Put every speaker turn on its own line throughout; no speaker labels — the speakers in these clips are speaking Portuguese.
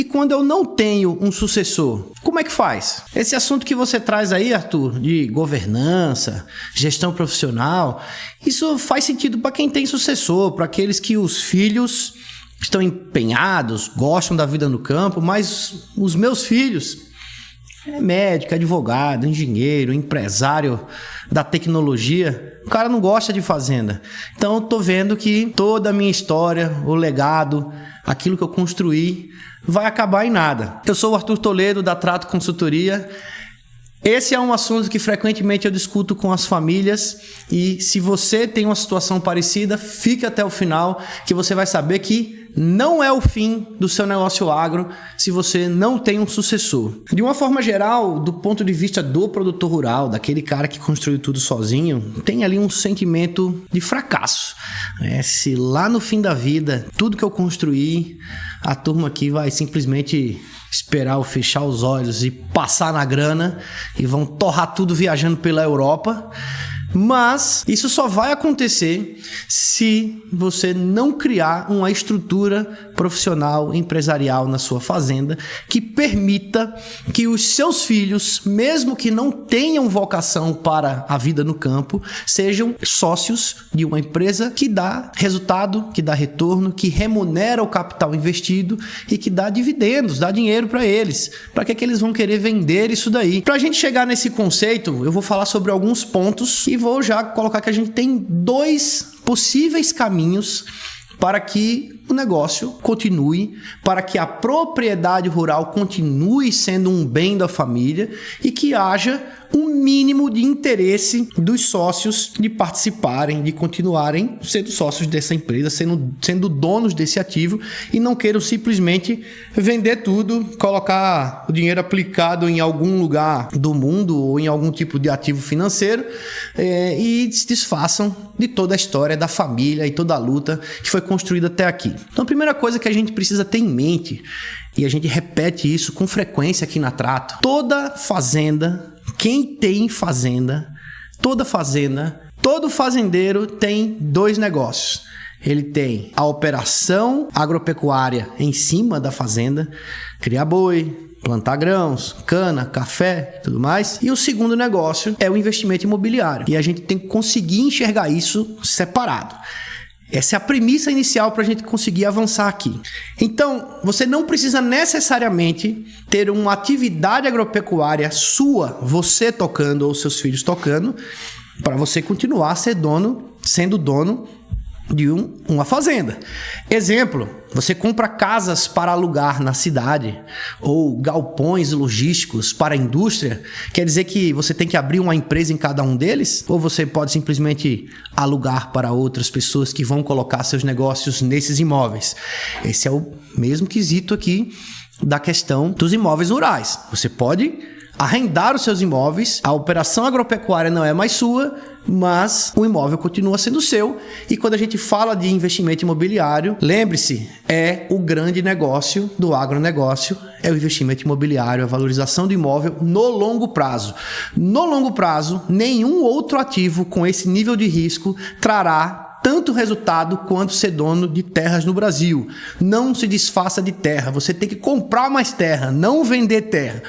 E quando eu não tenho um sucessor, como é que faz? Esse assunto que você traz aí, Arthur, de governança, gestão profissional, isso faz sentido para quem tem sucessor, para aqueles que os filhos estão empenhados, gostam da vida no campo, mas os meus filhos é médico, advogado, engenheiro, empresário da tecnologia, o cara não gosta de fazenda. Então eu tô vendo que toda a minha história, o legado, aquilo que eu construí, vai acabar em nada. Eu sou o Arthur Toledo, da Trato Consultoria. Esse é um assunto que frequentemente eu discuto com as famílias e se você tem uma situação parecida, fique até o final que você vai saber que não é o fim do seu negócio agro se você não tem um sucessor. De uma forma geral, do ponto de vista do produtor rural, daquele cara que construiu tudo sozinho, tem ali um sentimento de fracasso. Se lá no fim da vida, tudo que eu construí, a turma aqui vai simplesmente esperar eu fechar os olhos e passar na grana e vão torrar tudo viajando pela Europa. Mas isso só vai acontecer se você não criar uma estrutura profissional, empresarial na sua fazenda que permita que os seus filhos, mesmo que não tenham vocação para a vida no campo, sejam sócios de uma empresa que dá resultado, que dá retorno, que remunera o capital investido e que dá dividendos, dá dinheiro para eles. Para que eles vão querer vender isso daí? Para a gente chegar nesse conceito, eu vou falar sobre alguns pontos e vou já colocar que a gente tem 2 possíveis caminhos para que o negócio continue, para que a propriedade rural continue sendo um bem da família e que haja um mínimo de interesse dos sócios de participarem, de continuarem sendo sócios dessa empresa, sendo donos desse ativo e não queiram simplesmente vender tudo, colocar o dinheiro aplicado em algum lugar do mundo ou em algum tipo de ativo financeiro e se desfaçam de toda a história da família e toda a luta que foi construída até aqui. Então a primeira coisa que a gente precisa ter em mente, e a gente repete isso com frequência aqui na Trato, toda fazenda, quem tem fazenda, todo fazendeiro tem 2 negócios. Ele tem a operação agropecuária em cima da fazenda, criar boi, plantar grãos, cana, café e tudo mais. E o segundo negócio é o investimento imobiliário. E a gente tem que conseguir enxergar isso separado. Essa é a premissa inicial para a gente conseguir avançar aqui. Então, você não precisa necessariamente ter uma atividade agropecuária sua, você tocando ou seus filhos tocando, para você continuar sendo dono de uma fazenda. Exemplo, você compra casas para alugar na cidade ou galpões logísticos para a indústria, quer dizer que você tem que abrir uma empresa em cada um deles? Ou você pode simplesmente alugar para outras pessoas que vão colocar seus negócios nesses imóveis? Esse é o mesmo quesito aqui da questão dos imóveis rurais. Você pode arrendar os seus imóveis, a operação agropecuária não é mais sua, mas o imóvel continua sendo seu. E quando a gente fala de investimento imobiliário, lembre-se, é o grande negócio do agronegócio, é o investimento imobiliário, a valorização do imóvel no longo prazo. No longo prazo, nenhum outro ativo com esse nível de risco trará tanto resultado quanto ser dono de terras no Brasil. Não se desfaça de terra, você tem que comprar mais terra, não vender terra.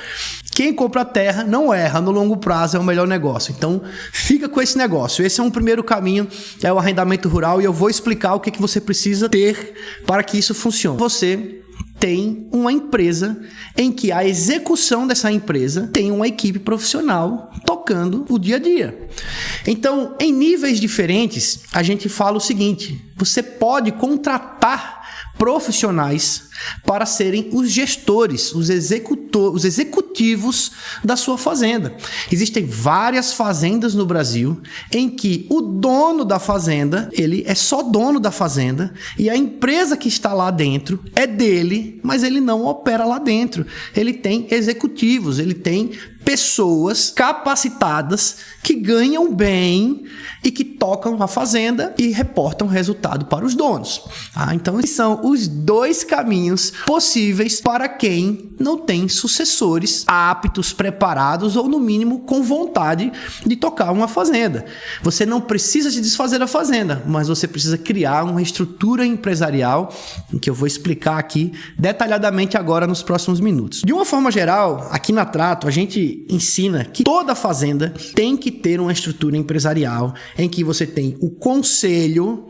Quem compra terra não erra, no longo prazo é o melhor negócio. Então, fica com esse negócio. Esse é um primeiro caminho, é o arrendamento rural, e eu vou explicar o que você precisa ter para que isso funcione. Você tem uma empresa em que a execução dessa empresa tem uma equipe profissional tocando o dia a dia. Então, em níveis diferentes, a gente fala o seguinte: você pode contratar profissionais para serem os gestores, os executivos da sua fazenda. Existem várias fazendas no Brasil em que o dono da fazenda, ele é só dono da fazenda e a empresa que está lá dentro é dele, mas ele não opera lá dentro. Ele tem executivos, ele tem pessoas capacitadas que ganham bem e que tocam a fazenda e reportam resultado para os donos. Então, esses são os dois caminhos possíveis para quem não tem sucessores aptos, preparados ou, no mínimo, com vontade de tocar uma fazenda. Você não precisa se desfazer da fazenda, mas você precisa criar uma estrutura empresarial que eu vou explicar aqui detalhadamente agora nos próximos minutos. De uma forma geral, aqui na Trato, a gente ensina que toda fazenda tem que ter uma estrutura empresarial em que você tem o conselho,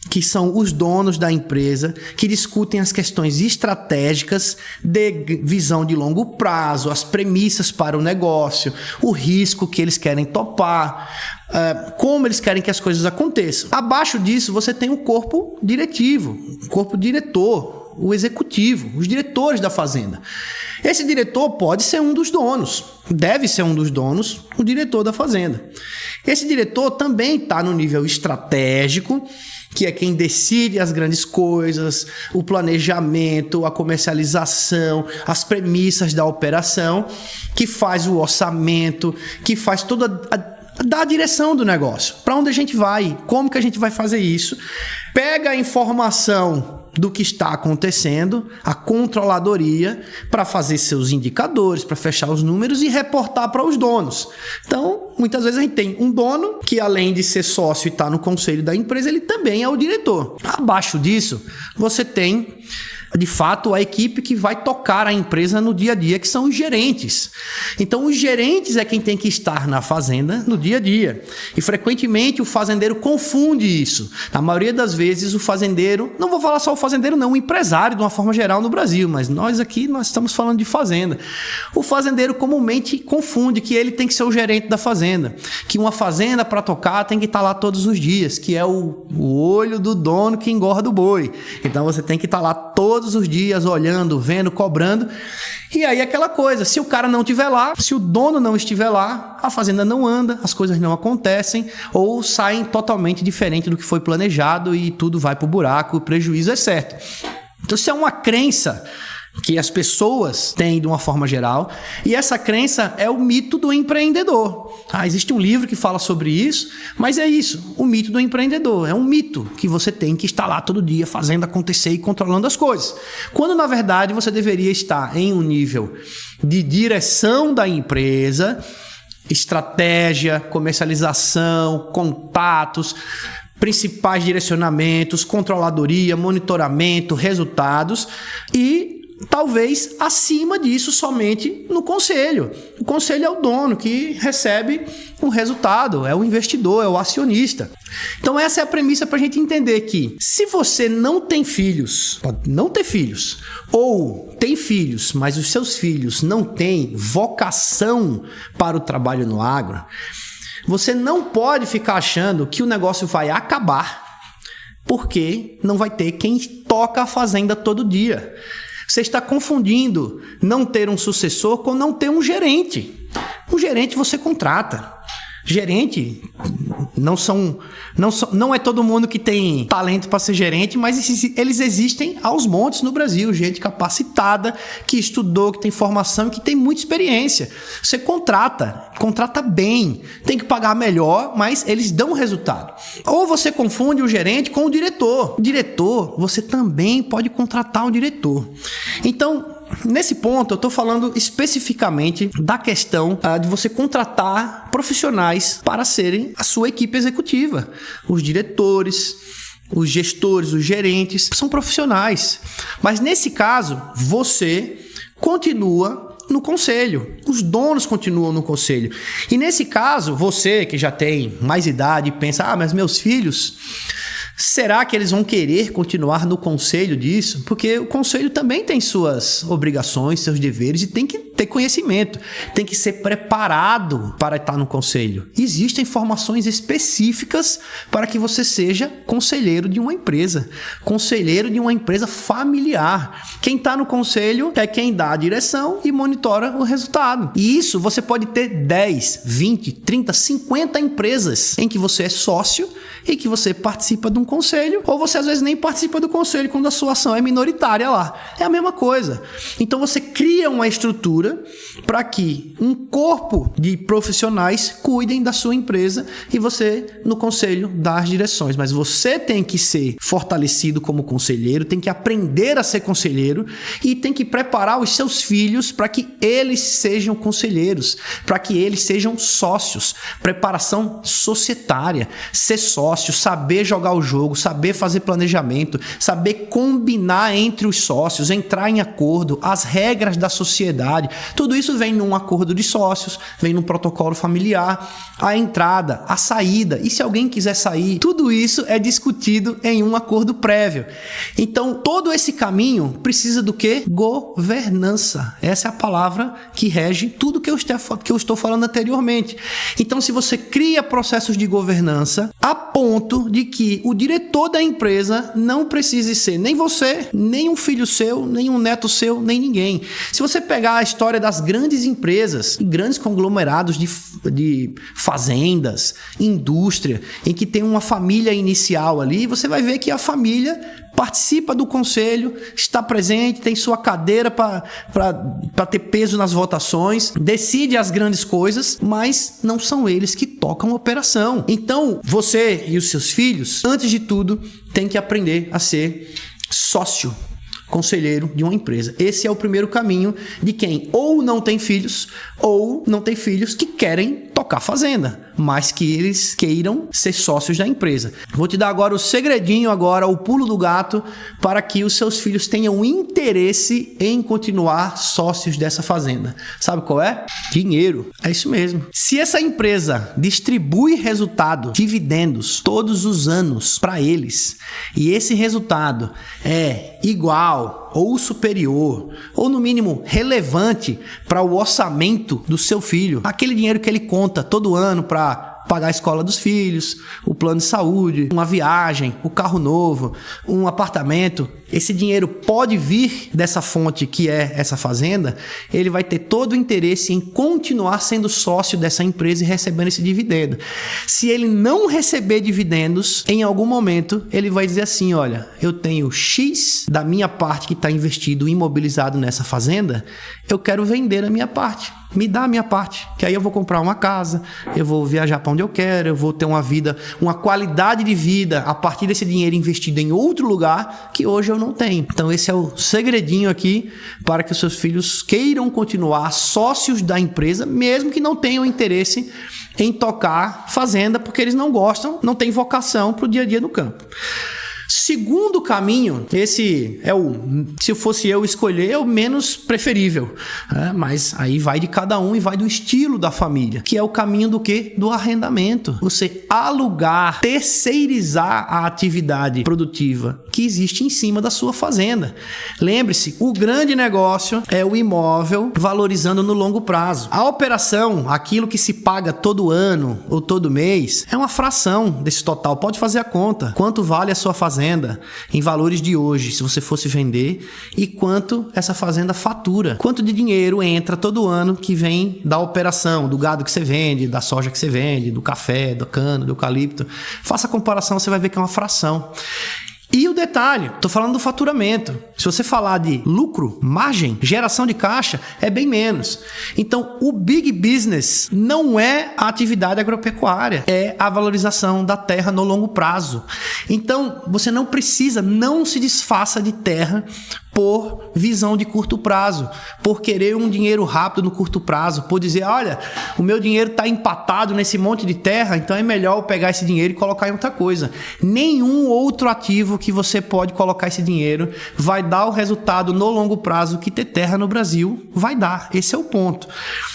que são os donos da empresa, que discutem as questões estratégicas de visão de longo prazo, as premissas para o negócio, o risco que eles querem topar, como eles querem que as coisas aconteçam. Abaixo disso, você tem o corpo diretivo, o corpo diretor, o executivo, os diretores da fazenda. Esse diretor pode ser um dos donos, deve ser um dos donos, o diretor da fazenda. Esse diretor também está no nível estratégico, que é quem decide as grandes coisas, o planejamento, a comercialização, as premissas da operação, que faz o orçamento, que faz toda a direção do negócio. Para onde a gente vai? Como que a gente vai fazer isso? Pega a informação do que está acontecendo, a controladoria, para fazer seus indicadores, para fechar os números e reportar para os donos. Então, muitas vezes a gente tem um dono que, além de ser sócio e estar no conselho da empresa, ele também é o diretor. Abaixo disso, você tem, de fato, a equipe que vai tocar a empresa no dia a dia, que são os gerentes. Então, os gerentes é quem tem que estar na fazenda no dia a dia. E, frequentemente, o fazendeiro confunde isso. Na maioria das vezes, o fazendeiro, não vou falar só o fazendeiro não, o empresário, de uma forma geral no Brasil, mas nós estamos falando de fazenda. O fazendeiro comumente confunde que ele tem que ser o gerente da fazenda, que uma fazenda para tocar tem que estar lá todos os dias, que é o olho do dono que engorda o boi. Então, você tem que estar lá todos os dias, olhando, vendo, cobrando. E aí aquela coisa, se o cara não estiver lá, se o dono não estiver lá, a fazenda não anda, as coisas não acontecem ou saem totalmente diferente do que foi planejado e tudo vai pro buraco, o prejuízo é certo. Então isso é uma crença que as pessoas têm de uma forma geral, e essa crença é o mito do empreendedor. Existe um livro que fala sobre isso, mas é isso, o mito do empreendedor. É um mito que você tem que estar lá todo dia fazendo acontecer e controlando as coisas. Quando, na verdade, você deveria estar em um nível de direção da empresa, estratégia, comercialização, contatos, principais direcionamentos, controladoria, monitoramento, resultados e talvez acima disso somente no conselho. O conselho é o dono que recebe um resultado, é o investidor, é o acionista. Então essa é a premissa para a gente entender que se você não tem filhos, pode não ter filhos, ou tem filhos, mas os seus filhos não têm vocação para o trabalho no agro, você não pode ficar achando que o negócio vai acabar porque não vai ter quem toca a fazenda todo dia. Você está confundindo não ter um sucessor com não ter um gerente. Um gerente você contrata. Gerente não é todo mundo que tem talento para ser gerente, mas eles existem aos montes no Brasil. Gente capacitada, que estudou, que tem formação e que tem muita experiência. Você contrata bem, tem que pagar melhor, mas eles dão resultado. Ou você confunde o gerente com o diretor. O diretor, você também pode contratar um diretor. Então, nesse ponto, eu estou falando especificamente da questão de você contratar profissionais para serem a sua equipe executiva. Os diretores, os gestores, os gerentes são profissionais. Mas nesse caso, você continua no conselho. Os donos continuam no conselho. E nesse caso, você que já tem mais idade pensa, mas meus filhos, será que eles vão querer continuar no conselho disso? Porque o conselho também tem suas obrigações, seus deveres e tem que ter conhecimento, tem que ser preparado para estar no conselho. Existem formações específicas para que você seja conselheiro de uma empresa, conselheiro de uma empresa familiar. Quem está no conselho é quem dá a direção e monitora o resultado. E isso você pode ter 10, 20, 30, 50 empresas em que você é sócio e que você participa de um conselho, ou você às vezes nem participa do conselho quando a sua ação é minoritária lá. É a mesma coisa. Então você cria uma estrutura estrutura para que um corpo de profissionais cuidem da sua empresa e você, no conselho, dá as direções. Mas você tem que ser fortalecido como conselheiro, tem que aprender a ser conselheiro e tem que preparar os seus filhos para que eles sejam conselheiros, para que eles sejam sócios. Preparação societária, ser sócio, saber jogar o jogo, saber fazer planejamento, saber combinar entre os sócios, entrar em acordo, as regras da sociedade. Tudo isso vem num acordo de sócios, vem num protocolo familiar, a entrada, a saída. E se alguém quiser sair, tudo isso é discutido em um acordo prévio. Então, todo esse caminho precisa do quê? Governança. Essa é a palavra que rege tudo que eu estou falando anteriormente. Então, se você cria processos de governança a ponto de que o diretor da empresa não precise ser nem você, nem um filho seu, nem um neto seu, nem ninguém. Se você pegar a história das grandes empresas, grandes conglomerados de fazendas, indústria, em que tem uma família inicial ali, você vai ver que a família participa do conselho, está presente, tem sua cadeira para ter peso nas votações, decide as grandes coisas, mas não são eles que tocam a operação. Então, você e os seus filhos, antes de tudo, têm que aprender a ser sócio, conselheiro de uma empresa. Esse é o primeiro caminho de quem ou não tem filhos que querem tocar fazenda, mas que eles queiram ser sócios da empresa. Vou te dar agora o segredinho, o pulo do gato, para que os seus filhos tenham interesse em continuar sócios dessa fazenda. Sabe qual é? Dinheiro. É isso mesmo. Se essa empresa distribui resultado, dividendos, todos os anos para eles, e esse resultado é igual ou superior, ou no mínimo relevante para o orçamento do seu filho, aquele dinheiro que ele conta todo ano para pagar a escola dos filhos, o plano de saúde, uma viagem, o carro novo, um apartamento, esse dinheiro pode vir dessa fonte que é essa fazenda, ele vai ter todo o interesse em continuar sendo sócio dessa empresa e recebendo esse dividendo. Se ele não receber dividendos, em algum momento ele vai dizer assim, olha, eu tenho X da minha parte que está investido, imobilizado nessa fazenda, eu quero vender a minha parte. Me dá a minha parte, que aí eu vou comprar uma casa, eu vou viajar para onde eu quero, eu vou ter uma vida, uma qualidade de vida a partir desse dinheiro investido em outro lugar que hoje eu não tenho. Então esse é o segredinho aqui para que os seus filhos queiram continuar sócios da empresa, mesmo que não tenham interesse em tocar fazenda, porque eles não gostam, não têm vocação para o dia a dia no campo. Segundo caminho, esse é se fosse eu escolher, é o menos preferível, mas aí vai de cada um e vai do estilo da família, que é o caminho do quê? Do arrendamento. Você alugar, terceirizar a atividade produtiva que existe em cima da sua fazenda. Lembre-se, o grande negócio é o imóvel valorizando no longo prazo. A operação, aquilo que se paga todo ano ou todo mês, é uma fração desse total. Pode fazer a conta. Quanto vale a sua fazenda em valores de hoje, se você fosse vender, e quanto essa fazenda fatura, quanto de dinheiro entra todo ano que vem da operação, do gado que você vende, da soja que você vende, do café, do cana, do eucalipto. Faça a comparação, você vai ver que é uma fração. E o detalhe, estou falando do faturamento. Se você falar de lucro, margem, geração de caixa, é bem menos. Então, o big business não é a atividade agropecuária, é a valorização da terra no longo prazo. Então, você não se desfaça de terra por visão de curto prazo, por querer um dinheiro rápido no curto prazo, por dizer, olha, o meu dinheiro está empatado nesse monte de terra, então é melhor eu pegar esse dinheiro e colocar em outra coisa. Nenhum outro ativo que você pode colocar esse dinheiro vai dar o resultado no longo prazo que ter terra no Brasil vai dar. Esse é o ponto.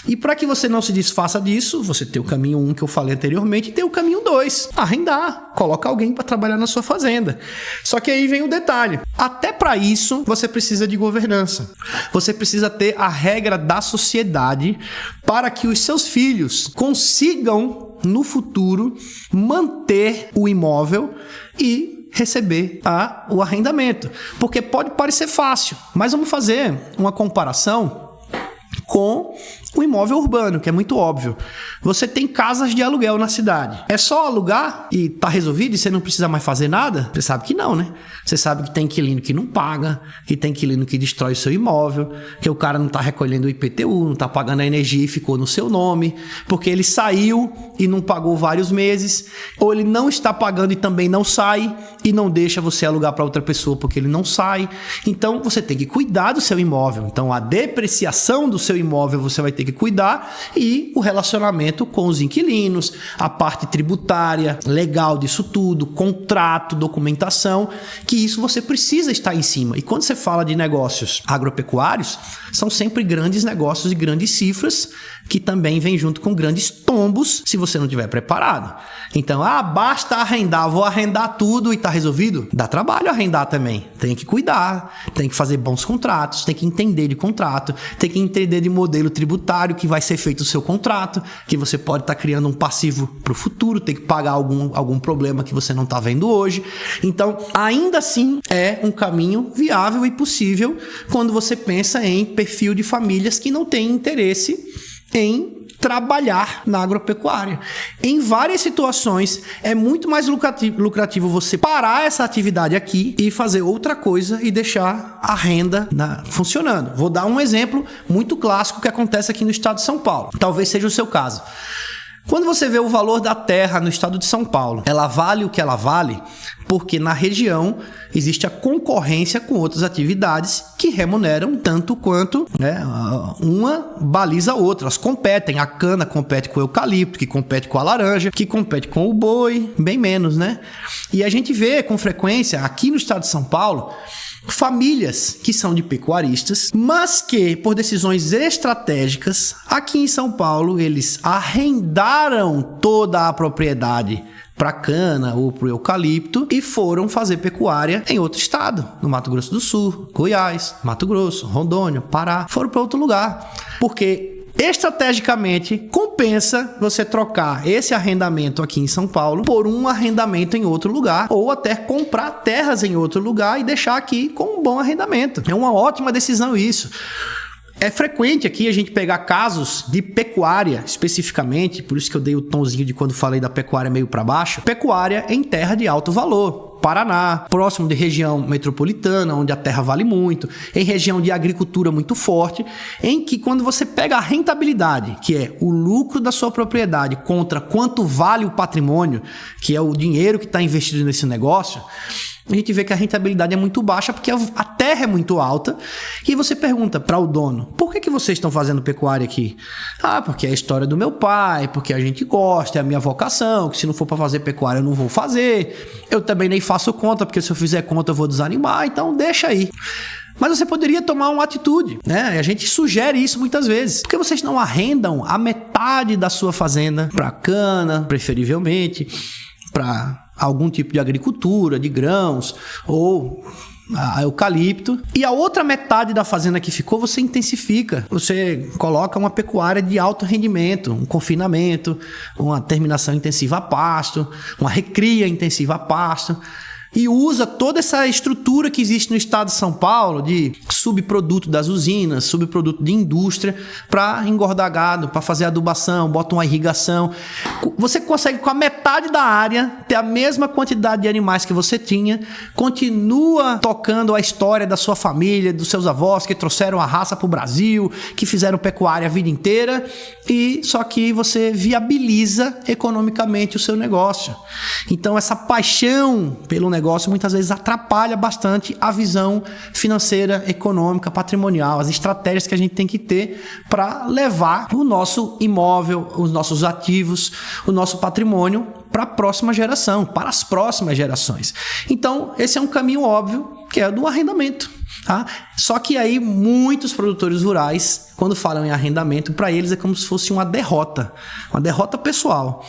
E para que você não se desfaça disso, você tem o caminho 1 que eu falei anteriormente e tem o caminho 2, arrendar. Coloca alguém para trabalhar na sua fazenda. Só que aí vem o detalhe. Até para isso, você precisa de governança. Você precisa ter a regra da sociedade para que os seus filhos consigam, no futuro, manter o imóvel e receber o arrendamento. Porque pode parecer fácil, mas vamos fazer uma comparação com o imóvel urbano, que é muito óbvio. Você tem casas de aluguel na cidade. É só alugar e tá resolvido e você não precisa mais fazer nada? Você sabe que não, né? Você sabe que tem inquilino que não paga, que tem inquilino que destrói o seu imóvel, que o cara não tá recolhendo o IPTU, não tá pagando a energia e ficou no seu nome, porque ele saiu e não pagou vários meses, ou ele não está pagando e também não sai e não deixa você alugar para outra pessoa porque ele não sai. Então você tem que cuidar do seu imóvel. Então a depreciação do seu imóvel você vai ter que cuidar, e o relacionamento com os inquilinos, a parte tributária, legal disso tudo, contrato, documentação, que isso você precisa estar em cima. E quando você fala de negócios agropecuários, são sempre grandes negócios e grandes cifras, que também vem junto com grandes tombos se você não estiver preparado. Então, basta arrendar, vou arrendar tudo e tá resolvido? Dá trabalho arrendar também. Tem que cuidar, tem que fazer bons contratos, tem que entender de contrato, tem que entender de modelo tributário que vai ser feito o seu contrato, que você pode estar criando um passivo para o futuro, tem que pagar algum problema que você não está vendo hoje. Então, ainda assim, é um caminho viável e possível quando você pensa em perfil de famílias que não têm interesse em trabalhar na agropecuária. Em várias situações, é muito mais lucrativo você parar essa atividade aqui e fazer outra coisa e deixar a renda funcionando. Vou dar um exemplo muito clássico que acontece aqui no estado de São Paulo. Talvez seja o seu caso. Quando você vê o valor da terra no estado de São Paulo, ela vale o que ela vale porque na região existe a concorrência com outras atividades que remuneram tanto quanto, né, uma baliza a outra. Elas competem. A cana compete com o eucalipto, que compete com a laranja, que compete com o boi, bem menos, né? E a gente vê com frequência aqui no estado de São Paulo famílias que são de pecuaristas, mas que, por decisões estratégicas, aqui em São Paulo, eles arrendaram toda a propriedade para cana ou para o eucalipto e foram fazer pecuária em outro estado, no Mato Grosso do Sul, Goiás, Mato Grosso, Rondônia, Pará, foram para outro lugar, porque estrategicamente compensa você trocar esse arrendamento aqui em São Paulo por um arrendamento em outro lugar, ou até comprar terras em outro lugar e deixar aqui com um bom arrendamento. É uma ótima decisão isso. É frequente aqui a gente pegar casos de pecuária, especificamente, por isso que eu dei o tonzinho de quando falei da pecuária meio para baixo, pecuária em terra de alto valor. Paraná, próximo de região metropolitana, onde a terra vale muito, em região de agricultura muito forte, em que quando você pega a rentabilidade, que é o lucro da sua propriedade contra quanto vale o patrimônio, que é o dinheiro que está investido nesse negócio, a gente vê que a rentabilidade é muito baixa porque a terra é muito alta. E você pergunta para o dono: por que vocês estão fazendo pecuária aqui? Porque é a história do meu pai, porque a gente gosta, é a minha vocação, que se não for para fazer pecuária eu não vou fazer. Eu também nem faço conta, porque se eu fizer conta eu vou desanimar, então deixa aí. Mas você poderia tomar uma atitude, né? E a gente sugere isso muitas vezes. Por que vocês não arrendam a metade da sua fazenda para cana, preferivelmente, para algum tipo de agricultura, de grãos ou eucalipto, e a outra metade da fazenda que ficou você intensifica, você coloca uma pecuária de alto rendimento, um confinamento, uma terminação intensiva a pasto, uma recria intensiva a pasto, e usa toda essa estrutura que existe no estado de São Paulo de subproduto das usinas, subproduto de indústria, para engordar gado, para fazer adubação, bota uma irrigação. Você consegue, com a metade da área, ter a mesma quantidade de animais que você tinha, continua tocando a história da sua família, dos seus avós que trouxeram a raça para o Brasil, que fizeram pecuária a vida inteira, e só que você viabiliza economicamente o seu negócio. Então essa paixão pelo negócio muitas vezes atrapalha bastante a visão financeira, econômica, patrimonial, as estratégias que a gente tem que ter para levar o nosso imóvel, os nossos ativos, o nosso patrimônio para a próxima geração, para as próximas gerações. Então, esse é um caminho óbvio, que é do arrendamento. Tá? Só que aí muitos produtores rurais, quando falam em arrendamento, para eles é como se fosse uma derrota pessoal.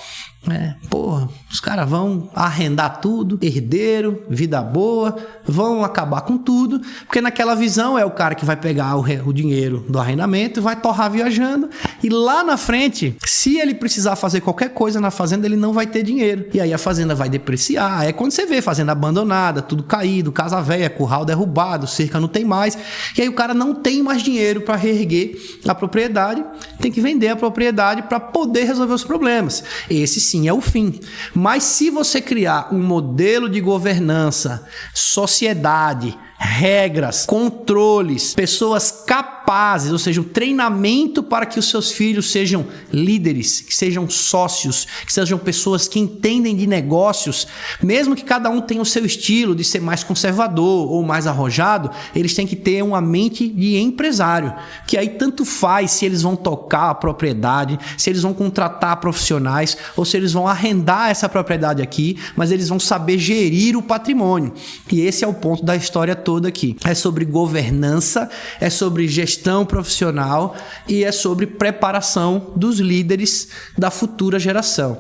Os caras vão arrendar tudo, herdeiro, vida boa, vão acabar com tudo, porque naquela visão é o cara que vai pegar o dinheiro do arrendamento e vai torrar viajando, E lá na frente, se ele precisar fazer qualquer coisa na fazenda, ele não vai ter dinheiro. E aí a fazenda vai depreciar. É quando você vê fazenda abandonada, tudo caído, casa velha, curral derrubado, cerca não tem mais. E aí o cara não tem mais dinheiro para reerguer a propriedade, tem que vender a propriedade para poder resolver os problemas. Esse sim é o fim. Mas se você criar um modelo de governança, sociedade, regras, controles, pessoas capazes, ou seja, o treinamento para que os seus filhos sejam líderes, que sejam sócios, que sejam pessoas que entendem de negócios, mesmo que cada um tenha o seu estilo de ser mais conservador ou mais arrojado, eles têm que ter uma mente de empresário, que aí tanto faz se eles vão tocar a propriedade, se eles vão contratar profissionais ou se eles vão arrendar essa propriedade aqui, mas eles vão saber gerir o patrimônio. E esse é o ponto da história toda aqui. É sobre governança, é sobre gestão profissional e é sobre preparação dos líderes da futura geração.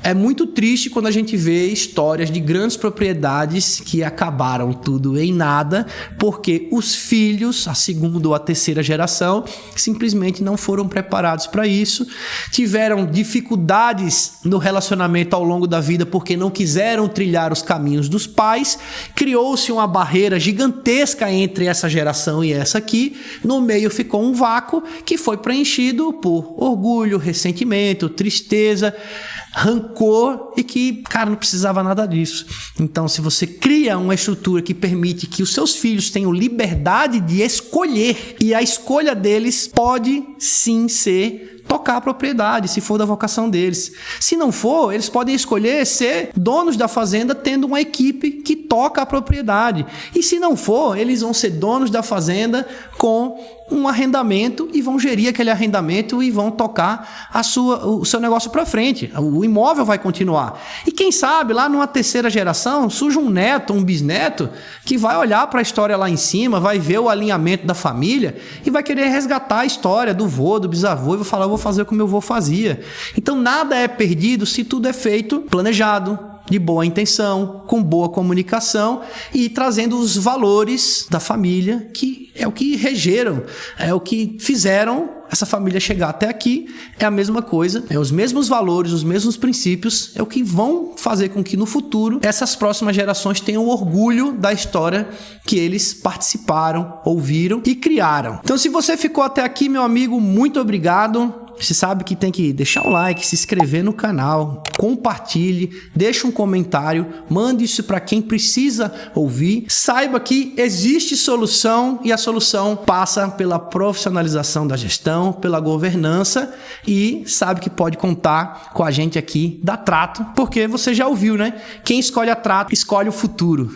É muito triste quando a gente vê histórias de grandes propriedades que acabaram tudo em nada, porque os filhos, a segunda ou a terceira geração, simplesmente não foram preparados para isso, tiveram dificuldades no relacionamento ao longo da vida porque não quiseram trilhar os caminhos dos pais, criou-se uma barreira gigantesca entre essa geração e essa aqui, no meio ficou um vácuo que foi preenchido por orgulho, ressentimento, tristeza, rancor e que, cara, não precisava nada disso. Então, se você cria uma estrutura que permite que os seus filhos tenham liberdade de escolher, e a escolha deles pode sim ser tocar a propriedade, se for da vocação deles. Se não for, eles podem escolher ser donos da fazenda tendo uma equipe que toca a propriedade. E se não for, eles vão ser donos da fazenda com um arrendamento e vão gerir aquele arrendamento e vão tocar o seu negócio para frente. O imóvel vai continuar. E quem sabe, lá numa terceira geração, surge um neto, um bisneto, que vai olhar para a história lá em cima, vai ver o alinhamento da família e vai querer resgatar a história do vô, do bisavô e vai falar, eu vou fazer como meu vô fazia. Então nada é perdido se tudo é feito planejado, de boa intenção, com boa comunicação e trazendo os valores da família, que é o que regeram, é o que fizeram essa família chegar até aqui. É a mesma coisa, é os mesmos valores, os mesmos princípios, é o que vão fazer com que no futuro essas próximas gerações tenham orgulho da história que eles participaram, ouviram e criaram. Então, se você ficou até aqui, meu amigo, muito obrigado. Você sabe que tem que deixar um like, se inscrever no canal, compartilhe, deixe um comentário, mande isso para quem precisa ouvir. Saiba que existe solução e a solução passa pela profissionalização da gestão, pela governança e sabe que pode contar com a gente aqui da Trato, porque você já ouviu, né? Quem escolhe a Trato, escolhe o futuro.